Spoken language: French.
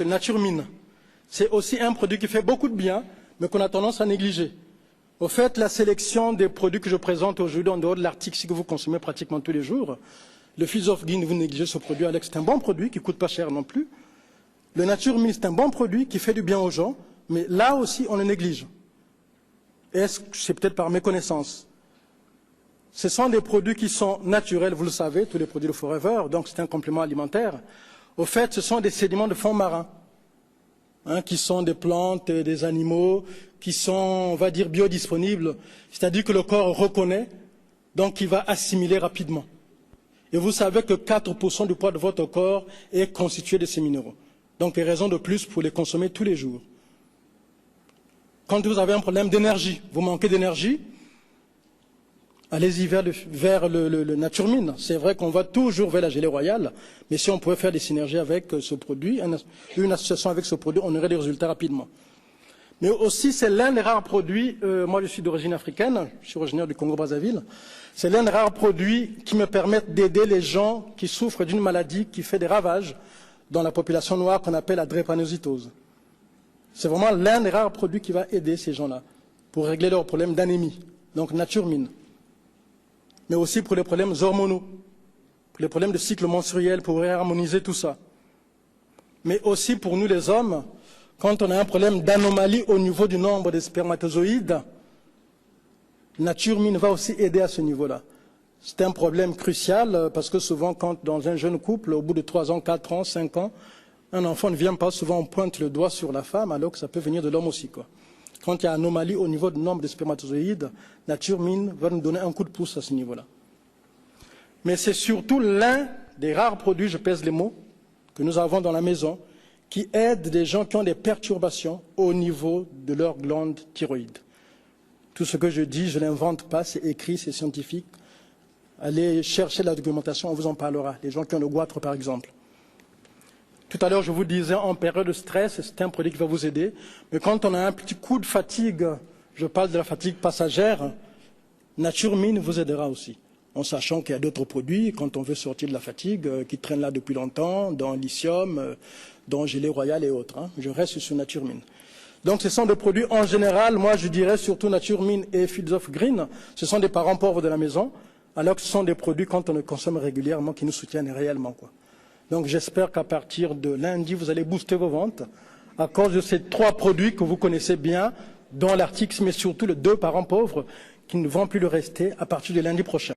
Nature Mine, c'est aussi un produit qui fait beaucoup de bien, mais qu'on a tendance à négliger. Au fait, la sélection des produits que je présente aujourd'hui en dehors de l'article que vous consommez pratiquement tous les jours, le Fields of Green, vous négligez ce produit, Alex, c'est un bon produit qui ne coûte pas cher non plus. Le Nature Mine, c'est un bon produit qui fait du bien aux gens, mais là aussi, on le néglige. Est-ce que c'est peut-être par méconnaissance? Ce sont des produits qui sont naturels, vous le savez, tous les produits de Forever, donc c'est un complément alimentaire. Au fait, ce sont des sédiments de fond marin, qui sont des plantes et des animaux, qui sont, on va dire, biodisponibles, c'est-à-dire que le corps reconnaît, donc il va assimiler rapidement. Et vous savez que 4% du poids de votre corps est constitué de ces minéraux. Donc, il y a raison de plus pour les consommer tous les jours. Quand vous avez un problème d'énergie, vous manquez d'énergie, allez-y vers le Nature Mine. C'est vrai qu'on va toujours vers la gelée royale, mais si on pouvait faire des synergies avec ce produit, une association avec ce produit, on aurait des résultats rapidement. Mais aussi, c'est l'un des rares produits, moi je suis d'origine africaine, je suis originaire du Congo-Brazzaville, c'est l'un des rares produits qui me permettent d'aider les gens qui souffrent d'une maladie qui fait des ravages dans la population noire qu'on appelle la drépanocytose. C'est vraiment l'un des rares produits qui va aider ces gens-là pour régler leurs problèmes d'anémie, donc Nature Mine. Mais aussi pour les problèmes hormonaux, pour les problèmes de cycle menstruel, pour réharmoniser tout ça. Mais aussi pour nous les hommes, quand on a un problème d'anomalie au niveau du nombre des spermatozoïdes, Nature Mine va aussi aider à ce niveau-là. C'est un problème crucial parce que souvent, quand dans un jeune couple, au bout de 3 ans, 4 ans, 5 ans, un enfant ne vient pas, souvent on pointe le doigt sur la femme alors que ça peut venir de l'homme aussi, quoi. Quand il y a anomalie au niveau du nombre de spermatozoïdes, Nature Mine va nous donner un coup de pouce à ce niveau-là. Mais c'est surtout l'un des rares produits, je pèse les mots, que nous avons dans la maison, qui aide des gens qui ont des perturbations au niveau de leur glande thyroïde. Tout ce que je dis, je ne l'invente pas, c'est écrit, c'est scientifique. Allez chercher la documentation, on vous en parlera. Les gens qui ont le goitre, par exemple. Tout à l'heure, je vous disais, en période de stress, c'est un produit qui va vous aider. Mais quand on a un petit coup de fatigue, je parle de la fatigue passagère, Nature Mine vous aidera aussi. En sachant qu'il y a d'autres produits, quand on veut sortir de la fatigue, qui traînent là depuis longtemps, dans lithium, dans gelée royale et autres. Je reste sur Nature Mine. Donc ce sont des produits en général, moi je dirais surtout Nature Mine et Fields of Green, ce sont des parents pauvres de la maison, alors que ce sont des produits quand on les consomme régulièrement qui nous soutiennent réellement, quoi. Donc j'espère qu'à partir de lundi, vous allez booster vos ventes à cause de ces 3 produits que vous connaissez bien dans l'article, mais surtout les 2 parents pauvres qui ne vont plus le rester à partir de lundi prochain.